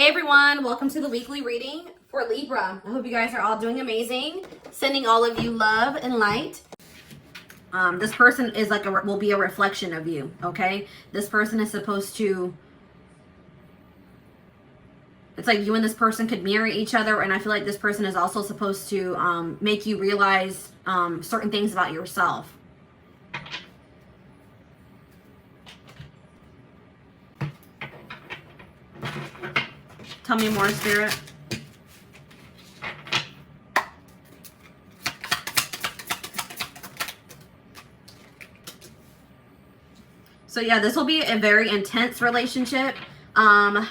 Hey everyone, welcome to the weekly reading for Libra. I hope you guys are all doing amazing. Sending all of you love and light. This person is like will be a reflection of you, okay? This person is supposed to, it's like you and this person could mirror each other, and I feel like this person is also supposed to make you realize certain things about yourself. Tell me more, Spirit. So yeah, this will be a very intense relationship. I'm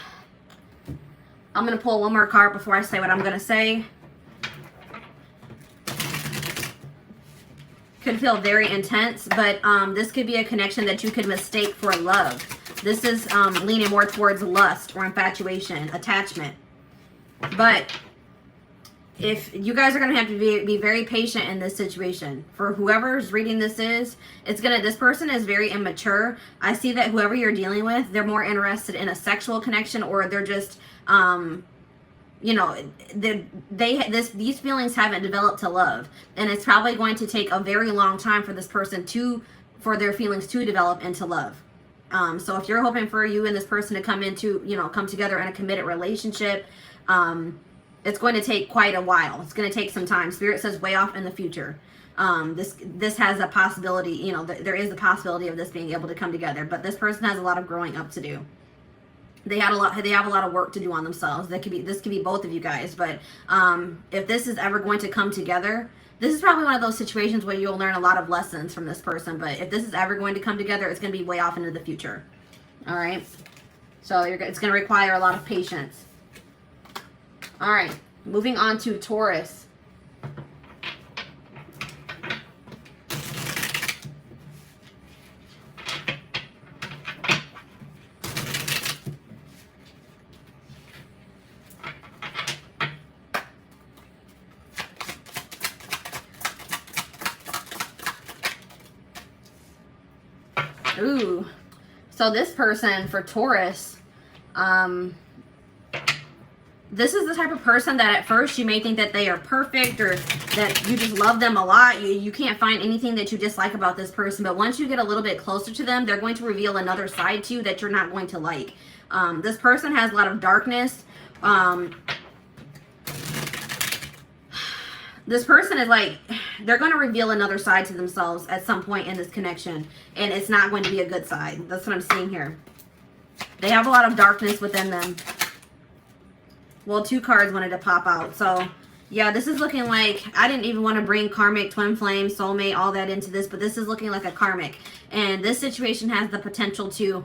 going to pull one more card before I say what I'm going to say. Could feel very intense, but this could be a connection that you could mistake for love. This is leaning more towards lust or infatuation, attachment. But if you guys are going to have to be very patient in this situation. For whoever's reading this this person is very immature. I see that whoever you're dealing with, they're more interested in a sexual connection, or they're just, you know, these feelings haven't developed to love. And it's probably going to take a very long time for this person for their feelings to develop into love. So if you're hoping for you and this person to come together in a committed relationship, it's going to take quite a while. It's going to take some time. Spirit says way off in the future. This has a possibility, you know, there is the possibility of this being able to come together, but this person has a lot of growing up to do. They have a lot of work to do on themselves. This could be both of you guys, but if this is ever going to come together, this is probably one of those situations where you'll learn a lot of lessons from this person. But if this is ever going to come together, it's going to be way off into the future. All right. So it's going to require a lot of patience. All right. Moving on to Taurus. Ooh, so this person for Taurus, this is the type of person that at first you may think that they are perfect or that you just love them a lot. You can't find anything that you dislike about this person, but once you get a little bit closer to them, they're going to reveal another side to you that you're not going to like. This person has a lot of darkness. This person is like, they're going to reveal another side to themselves at some point in this connection. And it's not going to be a good side. That's what I'm seeing here. They have a lot of darkness within them. Well, 2 cards wanted to pop out. So, yeah, this is looking like, I didn't even want to bring karmic, twin flame, soulmate, all that into this. But this is looking like a karmic. And this situation has the potential to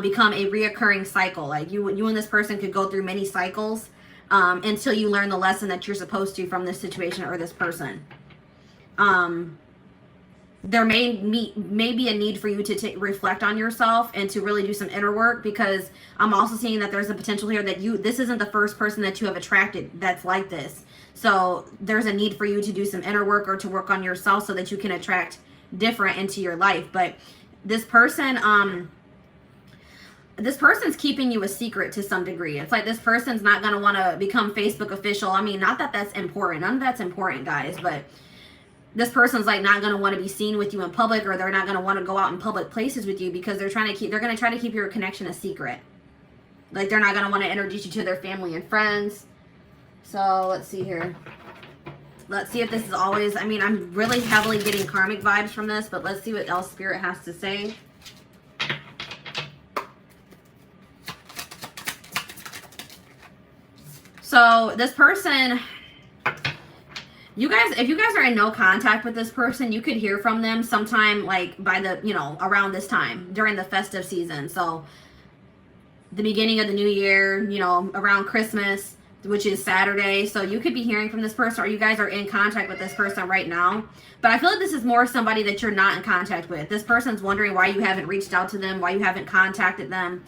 become a reoccurring cycle. Like you and this person could go through many cycles. Until you learn the lesson that you're supposed to from this situation or this person. There may be a need for you to reflect on yourself and to really do some inner work, because I'm also seeing that there's a potential here that this isn't the first person that you have attracted that's like this. So there's a need for you to do some inner work or to work on yourself so that you can attract different into your life. But this person's keeping you a secret to some degree. It's like this person's not going to want to become Facebook official. I mean, not that that's important. None of that's important, guys. But this person's like not going to want to be seen with you in public, or they're not going to want to go out in public places with you, because they're going to try to keep your connection a secret. Like they're not going to want to introduce you to their family and friends. So let's see here. Let's see if this is always, I mean, I'm really heavily getting karmic vibes from this, but let's see what else Spirit has to say. So this person, if you guys are in no contact with this person, you could hear from them sometime like by the, around this time during the festive season. So the beginning of the new year, around Christmas, which is Saturday. So you could be hearing from this person, or you guys are in contact with this person right now. But I feel like this is more somebody that you're not in contact with. This person's wondering why you haven't reached out to them, why you haven't contacted them.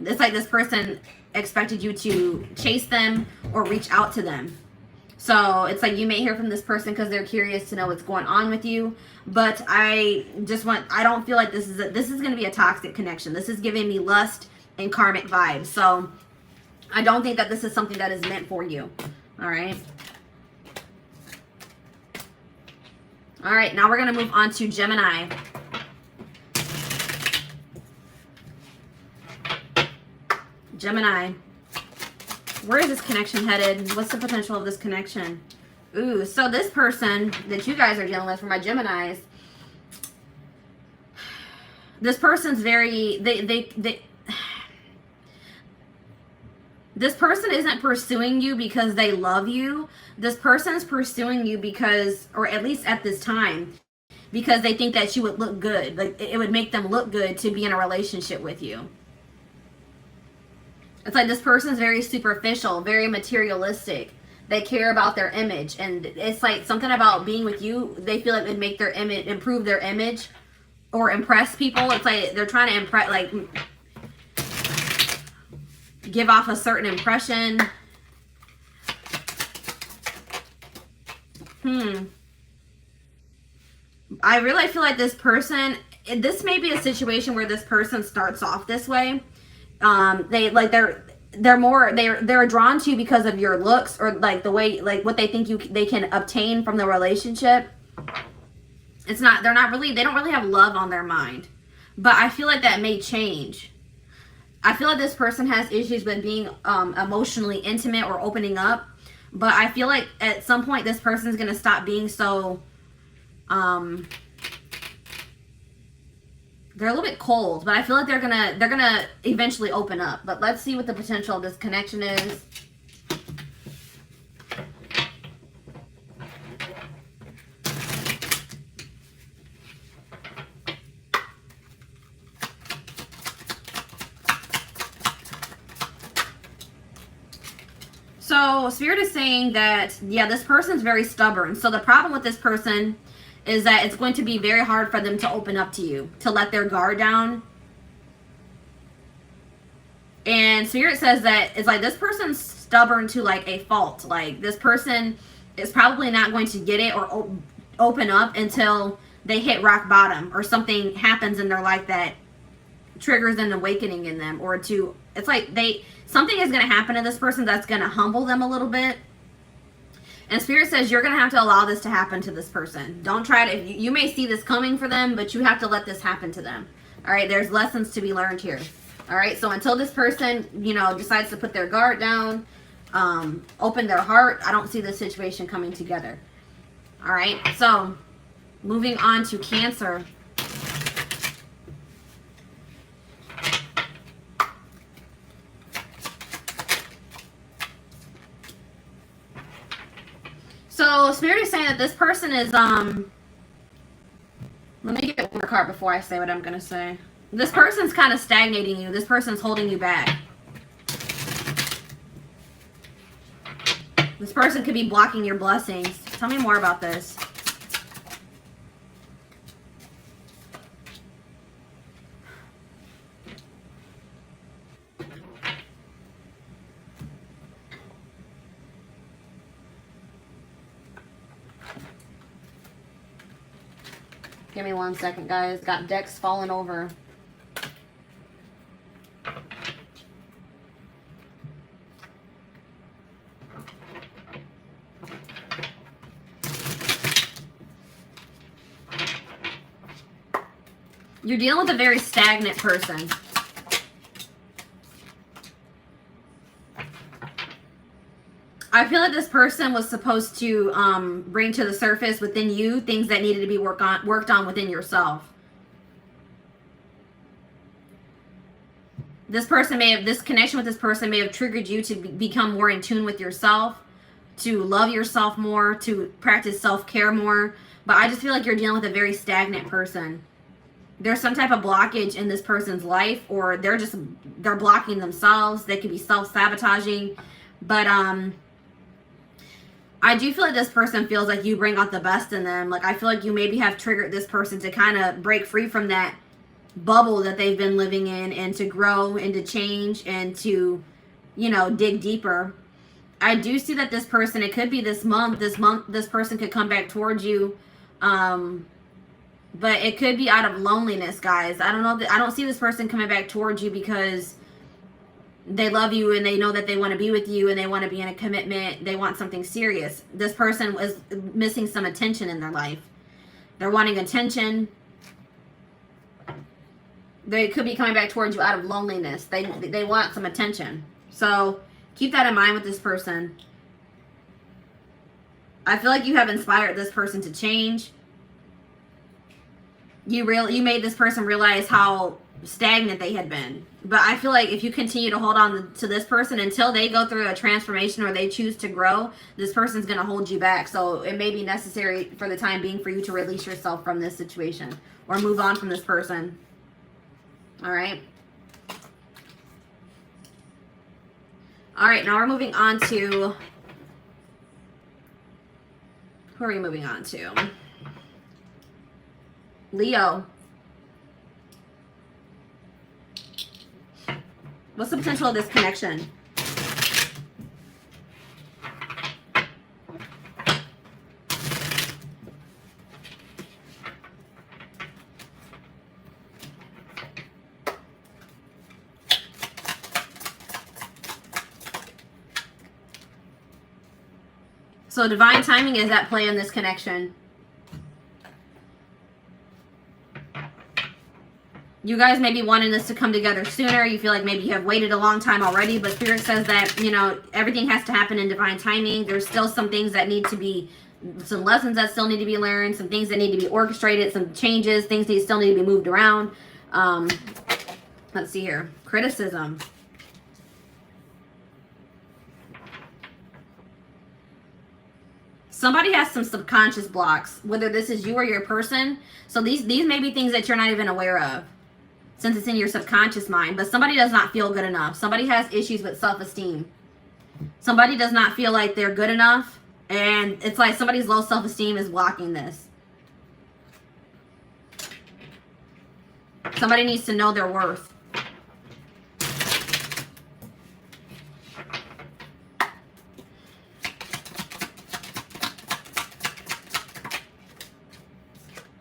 It's like this person expected you to chase them or reach out to them. So it's like you may hear from this person because they're curious to know what's going on with you. But I don't feel like this is going to be a toxic connection. This is giving me lust and karmic vibes. So I don't think that this is something that is meant for you. All right. All right, now we're going to move on to Gemini. Gemini. Where is this connection headed? What's the potential of this connection? Ooh, so this person that you guys are dealing with, for my Geminis, this person's very, this person isn't pursuing you because they love you. This person's pursuing you because, or at least at this time, because they think that you would look good. Like, it would make them look good to be in a relationship with you. It's like this person's very superficial, very materialistic. They care about their image. And it's like something about being with you, they feel like it would make their image, improve their image or impress people. It's like they're trying to impress, like, give off a certain impression. I really feel like this person, this may be a situation where this person starts off this way. They're drawn to you because of your looks, or like the way, like what they think they can obtain from the relationship. It's not, they don't really have love on their mind. But I feel like that may change. I feel like this person has issues with being emotionally intimate or opening up. But I feel like at some point this person is going to stop being so, they're a little bit cold, but I feel like they're gonna eventually open up. But let's see what the potential of this connection is. So Spirit is saying that, yeah, this person's very stubborn. So the problem with this person is that it's going to be very hard for them to open up to you, to let their guard down. And Spirit says that it's like this person's stubborn to like a fault. Like this person is probably not going to get it or open up until they hit rock bottom, or something happens in their life that triggers an awakening in them, or to, it's like something is going to happen to this person that's going to humble them a little bit. And Spirit says you're going to have to allow this to happen to this person. Don't try to, you may see this coming for them, but you have to let this happen to them. All right, there's lessons to be learned here. All right, so until this person, decides to put their guard down, open their heart, I don't see this situation coming together. All right, so moving on to Cancer. So Spirit is saying that this person is, let me get one more card before I say what I'm going to say. This person's kind of stagnating you. This person's holding you back. This person could be blocking your blessings. Tell me more about this. Give me 1 second, guys. Got decks falling over. You're dealing with a very stagnant person. I feel like this person was supposed to bring to the surface within you things that needed to be worked on within yourself. This connection with this person may have triggered you to become more in tune with yourself, to love yourself more, to practice self-care more. But I just feel like you're dealing with a very stagnant person. There's some type of blockage in this person's life, or they're blocking themselves. They could be self-sabotaging. But I do feel like this person feels like you bring out the best in them. Like, I feel like you maybe have triggered this person to kind of break free from that bubble that they've been living in, and to grow and to change and to, dig deeper. I do see that this person, it could be this month, this person could come back towards you. But it could be out of loneliness, guys. I don't know. I don't see this person coming back towards you because They love you and they know that they want to be with you and they want to be in a commitment. They want something serious. This person was missing some attention in their life. They're wanting attention. They could be coming back towards you out of loneliness. They want some attention. So keep that in mind with this person. I feel like you have inspired this person to change. You made this person realize how stagnant they had been. But I feel like if you continue to hold on to this person until they go through a transformation or they choose to grow, this person's going to hold you back. So it may be necessary for the time being for you to release yourself from this situation or move on from this person. All right. All right, now we're moving on to, who are we moving on to? Leo. What's the potential of this connection? So divine timing is at play in this connection. You guys may be wanting this to come together sooner. You feel like maybe you have waited a long time already, but Spirit says that, you know, everything has to happen in divine timing. There's still some things that need to be, some lessons that still need to be learned, some things that need to be orchestrated, some changes, things that still need to be moved around. Let's see here. Criticism. Somebody has some subconscious blocks, whether this is you or your person. So these may be things that you're not even aware of, since it's in your subconscious mind. But somebody does not feel good enough. Somebody has issues with self-esteem. Somebody does not feel like they're good enough. And it's like somebody's low self-esteem is blocking this. Somebody needs to know their worth.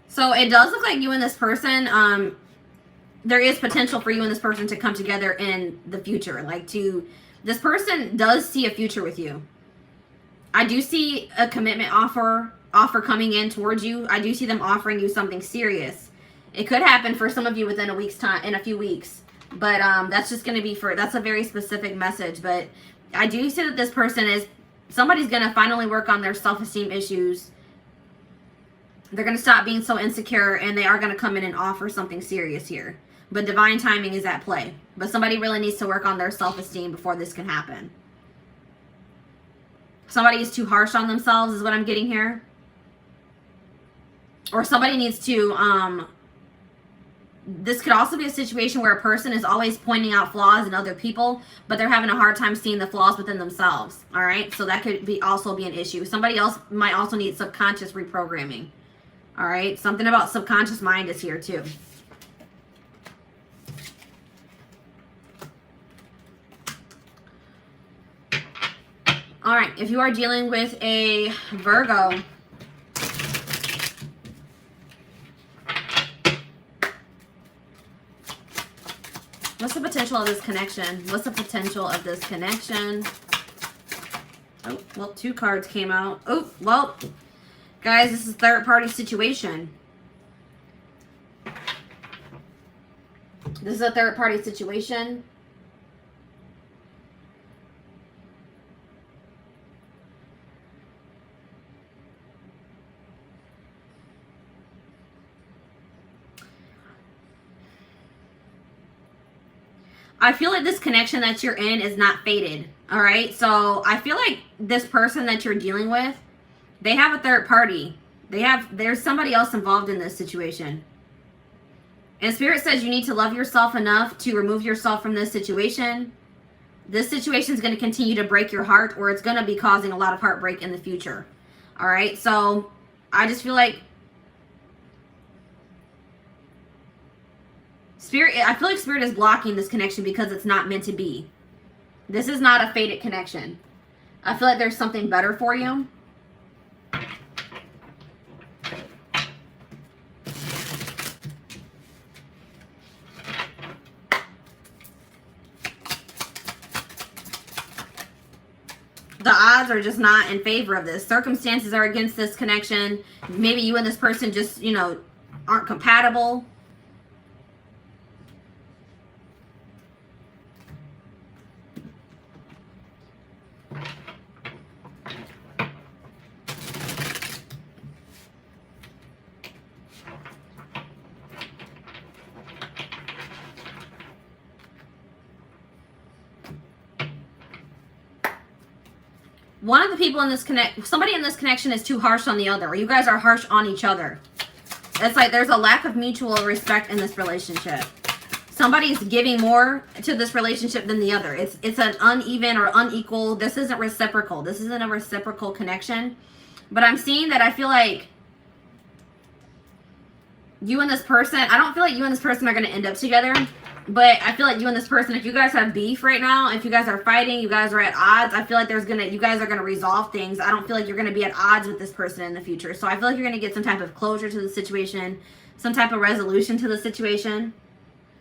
So it does look like you and this person, there is potential for you and this person to come together in the future. This person does see a future with you. I do see a commitment offer coming in towards you. I do see them offering you something serious. It could happen for some of you within a week's time, in a few weeks. But that's just going to be that's a very specific message. But I do see that this person somebody's going to finally work on their self-esteem issues. They're going to stop being so insecure, and they are going to come in and offer something serious here. But divine timing is at play. But somebody really needs to work on their self-esteem before this can happen. Somebody is too harsh on themselves is what I'm getting here. Or somebody needs to, this could also be a situation where a person is always pointing out flaws in other people, but they're having a hard time seeing the flaws within themselves. All right? So that could also be an issue. Somebody else might also need subconscious reprogramming. All right, something about subconscious mind is here too. All right, if you are dealing with a Virgo, what's the potential of this connection? What's the potential of this connection? Oh, well, 2 cards came out. Oh, well, guys, this is a third-party situation. This is a third-party situation. I feel like this connection that you're in is not fated. All right? So I feel like this person that you're dealing with, they have a third party. There's somebody else involved in this situation. And Spirit says you need to love yourself enough to remove yourself from this situation. This situation is going to continue to break your heart, or it's going to be causing a lot of heartbreak in the future. All right? So I just feel like I feel like Spirit is blocking this connection because it's not meant to be. This is not a fated connection. I feel like there's something better for you. The odds are just not in favor of this. Circumstances are against this connection. Maybe you and this person just, you know, aren't compatible. One of the people in this somebody in this connection is too harsh on the other, or you guys are harsh on each other. It's like there's a lack of mutual respect in this relationship. Somebody's giving more to this relationship than the other. It's an uneven or unequal. This isn't reciprocal. This isn't a reciprocal connection. But I'm seeing that I feel like you and this person, I don't feel like you and this person are going to end up together. But I feel like you and this person, if you guys have beef right now, if you guys are fighting, you guys are at odds, I feel like you guys are going to resolve things. I don't feel like you're going to be at odds with this person in the future. So I feel like you're going to get some type of closure to the situation, some type of resolution to the situation,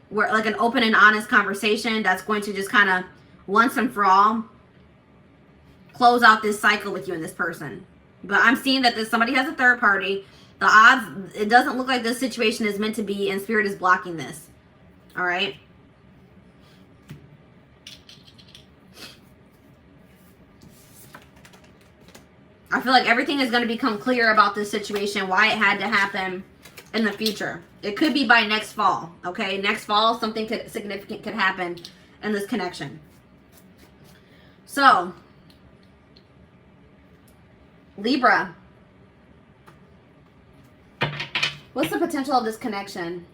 where like an open and honest conversation that's going to just kind of once and for all close out this cycle with you and this person. But I'm seeing that somebody has a third party. The odds, it doesn't look like this situation is meant to be, and Spirit is blocking this. All right. I feel like everything is going to become clear about this situation, why it had to happen in the future. It could be by next fall. Okay. Next fall, something significant could happen in this connection. So, Libra. What's the potential of this connection?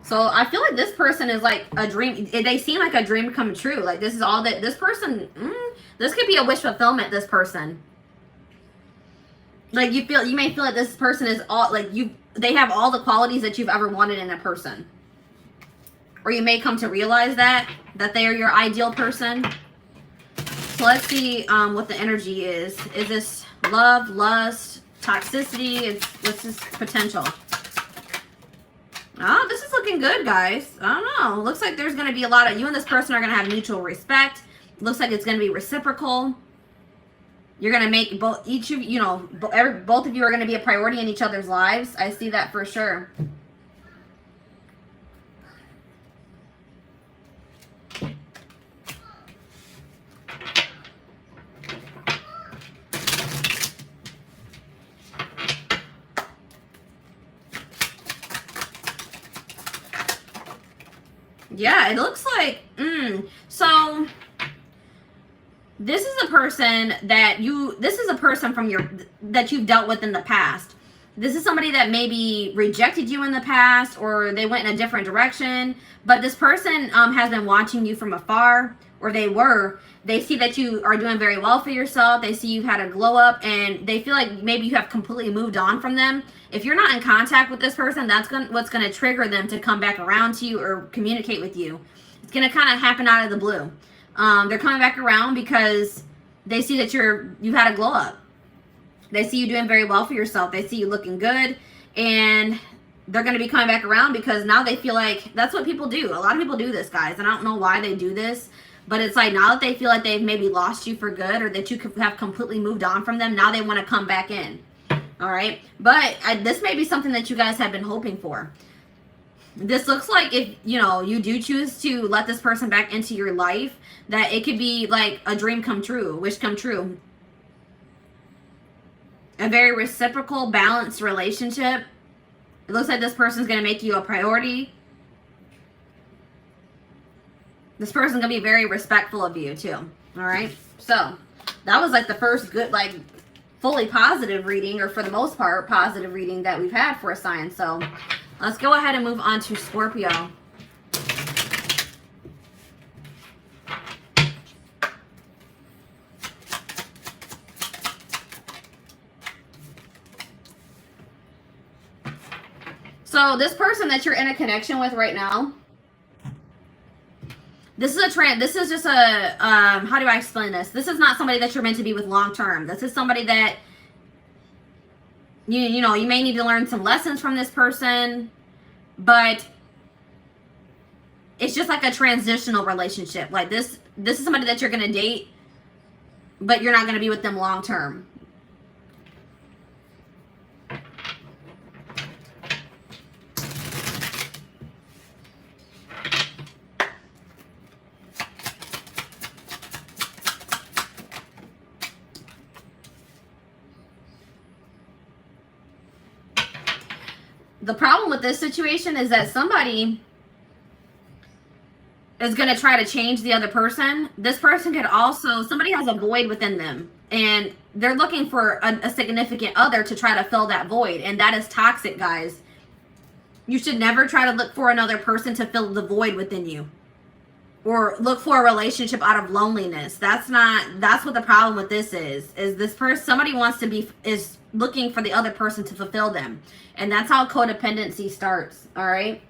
So I feel like this person is like a dream. They seem like a dream come true. Like this is all that this person, this could be a wish fulfillment, this person. Like you may feel like this person is all like they have all the qualities that you've ever wanted in a person. Or you may come to realize that they are your ideal person. So let's see what the energy is. Is this love, lust, toxicity? What's this potential? Oh, this is looking good, guys. I don't know. Looks like there's going to be a lot of... You and this person are going to have mutual respect. Looks like it's going to be reciprocal. You're going to make both... Each of you know... Both of you are going to be a priority in each other's lives. I see that for sure. Yeah, it looks like, so this is a person that this is a person that you've dealt with in the past. This is somebody that maybe rejected you in the past, or they went in a different direction, but this person has been watching you from afar, or they see that you are doing very well for yourself. They see you've had a glow up, and they feel like maybe you have completely moved on from them. If you're not in contact with this person, that's what's going to trigger them to come back around to you or communicate with you. It's going to kind of happen out of the blue. They're coming back around because they see that you've had a glow up. They see you doing very well for yourself. They see you looking good, and they're going to be coming back around because now they feel like that's what people do. A lot of people do this, guys, and I don't know why they do this, but it's like now that they feel like they've maybe lost you for good, or that you have completely moved on from them, now they want to come back in. All right, but this may be something that you guys have been hoping for. This looks like if, you do choose to let this person back into your life, that it could be like a dream come true, a wish come true. A very reciprocal, balanced relationship. It looks like this person's going to make you a priority. This person's going to be very respectful of you too. All right, so that was like the first good, like, fully positive reading, or for the most part positive reading that we've had for a sign. So let's go ahead and move on to Scorpio. So this person that you're in a connection with right now, This is a trend. This is just a, how do I explain this? This is not somebody that you're meant to be with long term. This is somebody that, you know, you may need to learn some lessons from this person, but it's just like a transitional relationship. Like this is somebody that you're going to date, but you're not going to be with them long term. The problem with this situation is that somebody is going to try to change the other person. This person could also, somebody has a void within them and they're looking for a significant other to try to fill that void. And that is toxic, guys. You should never try to look for another person to fill the void within you or look for a relationship out of loneliness. That's what the problem with this is this person, somebody wants to be, is looking for the other person to fulfill them. And that's how codependency starts, all right?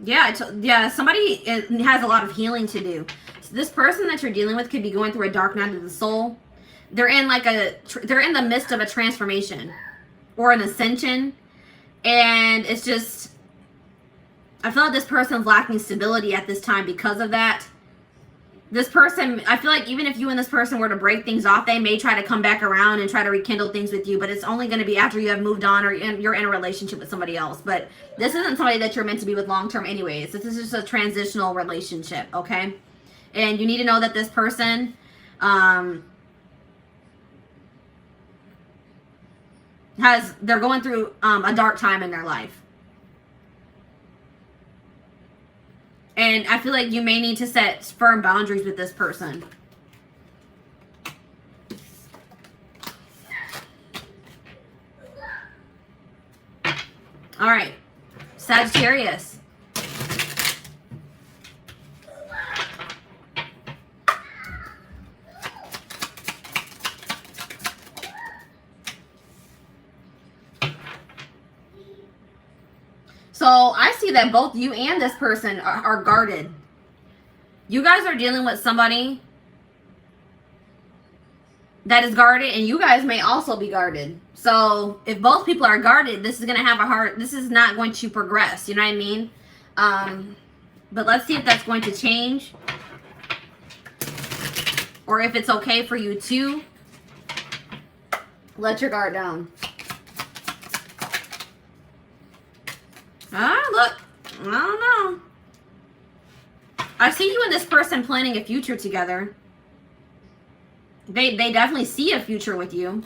Yeah, somebody has a lot of healing to do. So this person that you're dealing with could be going through a dark night of the soul. They're in they're in the midst of a transformation or an ascension, and it's just, I feel like this person's lacking stability at this time because of that. This person, I feel like even if you and this person were to break things off, they may try to come back around and try to rekindle things with you, but it's only going to be after you have moved on or you're in a relationship with somebody else. But this isn't somebody that you're meant to be with long term anyways. This is just a transitional relationship, okay? And you need to know that this person, they're going through a dark time in their life. And I feel like you may need to set firm boundaries with this person. All right, Sagittarius. So I see that both you and this person are guarded. You guys are dealing with somebody that is guarded, and you guys may also be guarded. So if both people are guarded, this is going to have this is not going to progress. You know what I mean? But let's see if that's going to change. Or if it's okay for you to let your guard down. Look, I don't know. I see you and this person planning a future together. They definitely see a future with you.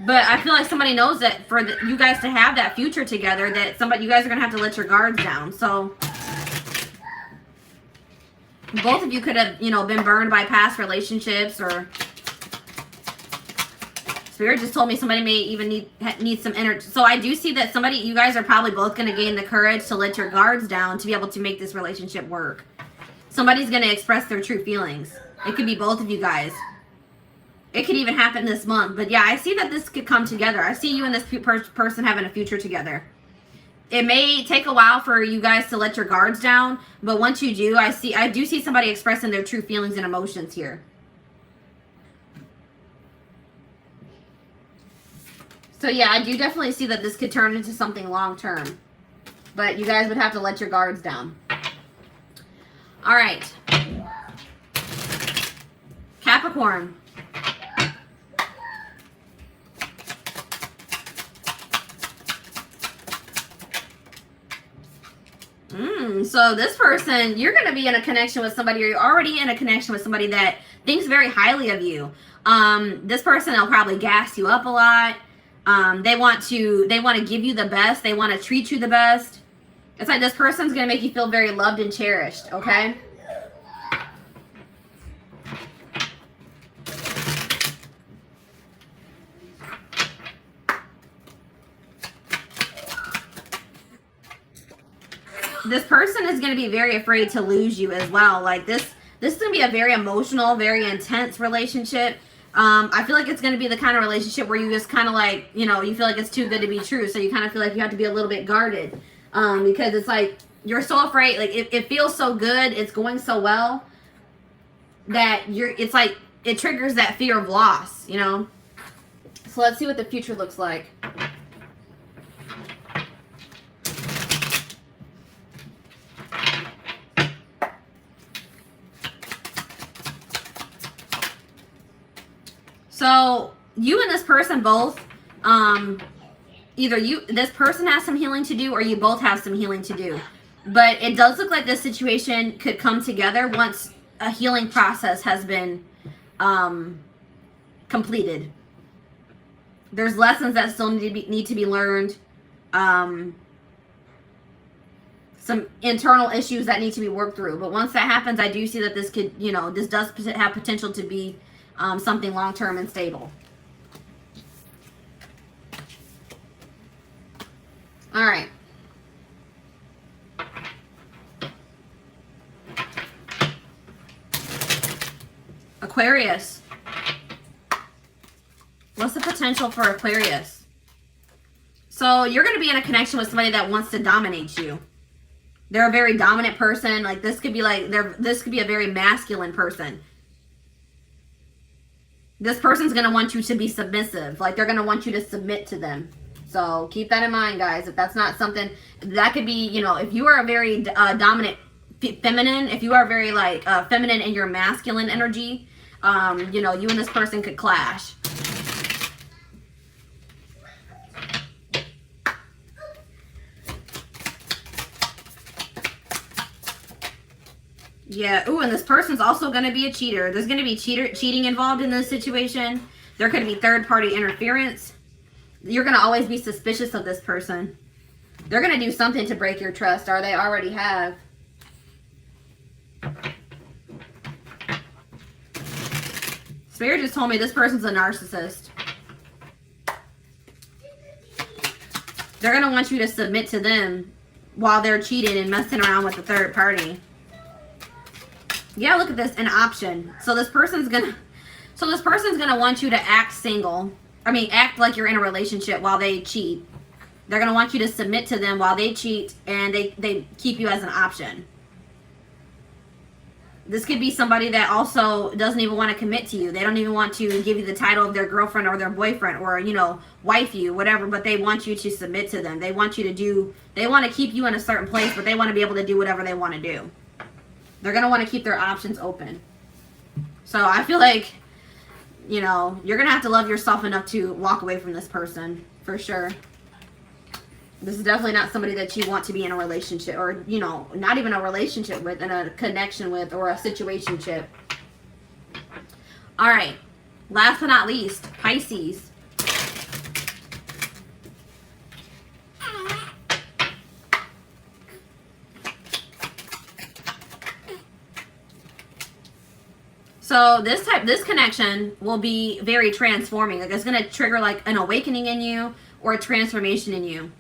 But I feel like somebody knows that for you guys to have that future together, that you guys are going to have to let your guards down. So both of you could have, been burned by past relationships, or Spirit just told me somebody may even need some energy. So I do see that you guys are probably both going to gain the courage to let your guards down to be able to make this relationship work. Somebody's going to express their true feelings. It could be both of you guys. It could even happen this month. But yeah, I see that this could come together. I see you and this person having a future together. It may take a while for you guys to let your guards down, but once you do, I do see somebody expressing their true feelings and emotions here. So yeah, I do definitely see that this could turn into something long term. But you guys would have to let your guards down. All right. Capricorn. So this person, you're going to be in a connection with somebody, or you're already in a connection with somebody that thinks very highly of you. This person will probably gas you up a lot. They want to give you the best. They want to treat you the best. It's like this person's going to make you feel very loved and cherished, okay? person is going to be very afraid to lose you as well. Like this is going to be a very emotional, very intense relationship. I feel like it's going to be the kind of relationship where you just kind of like, you know, you feel like it's too good to be true. So you kind of feel like you have to be a little bit guarded, because it's like you're so afraid. Like it feels so good. It's going so well that it's like it triggers that fear of loss, you know. So let's see what the future looks like. So you and this person both, either this person has some healing to do, or you both have some healing to do. But it does look like this situation could come together once a healing process has been completed. There's lessons that still need to be learned. Some internal issues that need to be worked through. But once that happens, I do see that this could, you know, this does have potential to be something long-term and stable. All right. Aquarius. What's the potential for Aquarius? So you're going to be in a connection with somebody that wants to dominate you. They're a very dominant person. Like this could be like this could be a very masculine person. This person's going to want you to be submissive. Like they're going to want you to submit to them. So keep that in mind, guys. If that's not something, that could be, you know, if you are a very dominant feminine, if you are very like feminine in your masculine energy, you know, you and this person could clash. Yeah. Ooh, and this person's also going to be a cheater. There's going to be cheating involved in this situation. There could be third-party interference. You're going to always be suspicious of this person. They're going to do something to break your trust, or they already have. Spirit just told me this person's a narcissist. They're going to want you to submit to them while they're cheating and messing around with the third party. Yeah, look at this, an option. So this person's gonna want you to act single. I mean, act like you're in a relationship while they cheat. They're gonna want you to submit to them while they cheat, and they keep you as an option. This could be somebody that also doesn't even want to commit to you. They don't even want to give you the title of their girlfriend or their boyfriend, or, you know, wife you, whatever, but they want you to submit to them. They want you to they want to keep you in a certain place, but they want to be able to do whatever they want to do. They're going to want to keep their options open. So I feel like, you know, you're going to have to love yourself enough to walk away from this person, for sure. This is definitely not somebody that you want to be in a relationship, or, you know, not even a relationship with, in a connection with, or a situationship. All right. Last but not least, Pisces. So this connection will be very transforming. Like it's going to trigger like an awakening in you, or a transformation in you.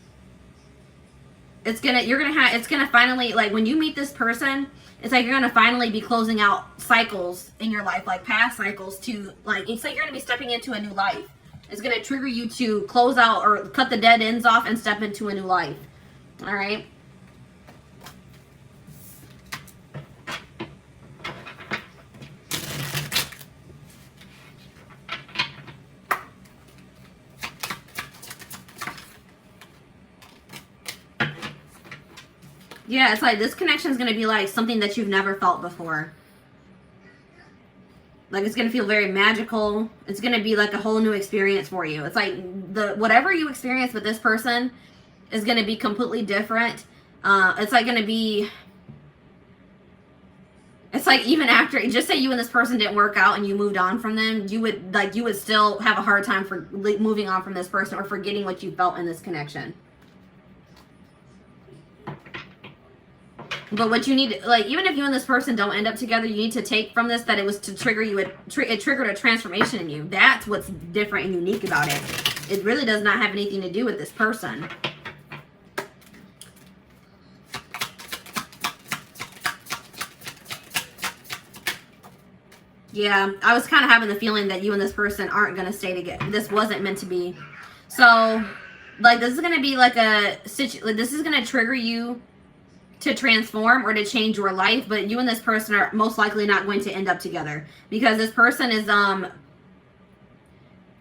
It's going to finally, like when you meet this person, it's like you're going to finally be closing out cycles in your life, like past cycles, to like, it's like you're going to be stepping into a new life. It's going to trigger you to close out or cut the dead ends off and step into a new life. All right. Yeah, it's like this connection is going to be like something that you've never felt before. Like it's going to feel very magical. It's going to be like a whole new experience for you. It's like whatever you experience with this person is going to be completely different. It's like going to be, it's like even after, just say you and this person didn't work out and you moved on from them, you would still have a hard time for moving on from this person or forgetting what you felt in this connection. But what you need, like, even if you and this person don't end up together, you need to take from this that it was to trigger you, it triggered a transformation in you. That's what's different and unique about it. It really does not have anything to do with this person. Yeah, I was kind of having the feeling that you and this person aren't going to stay together. This wasn't meant to be. So, like, this is going to be like this is going to trigger you to transform or to change your life, but you and this person are most likely not going to end up together, because this person is, they're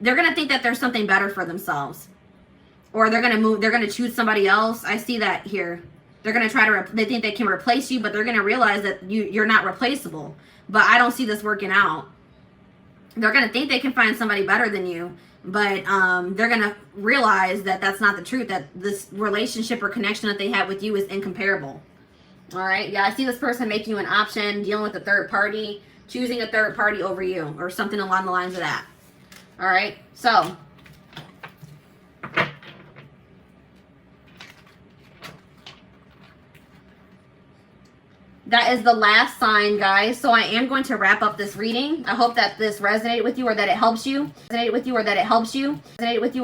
going to think that there's something better for themselves, or they're going to choose somebody else. I see that here. They're going to try to, they think they can replace you, but they're going to realize that you're not replaceable. But I don't see this working out. They're going to think they can find somebody better than you, but they're going to realize that that's not the truth, that this relationship or connection that they had with you is incomparable. All right. Yeah, I see this person making you an option, dealing with a third party, choosing a third party over you, or something along the lines of that. All right. So, that is the last sign, guys. So I am going to wrap up this reading. I hope that this resonated with you, or that it helps you. Resonated with you, or that it helps you. Resonated with you, or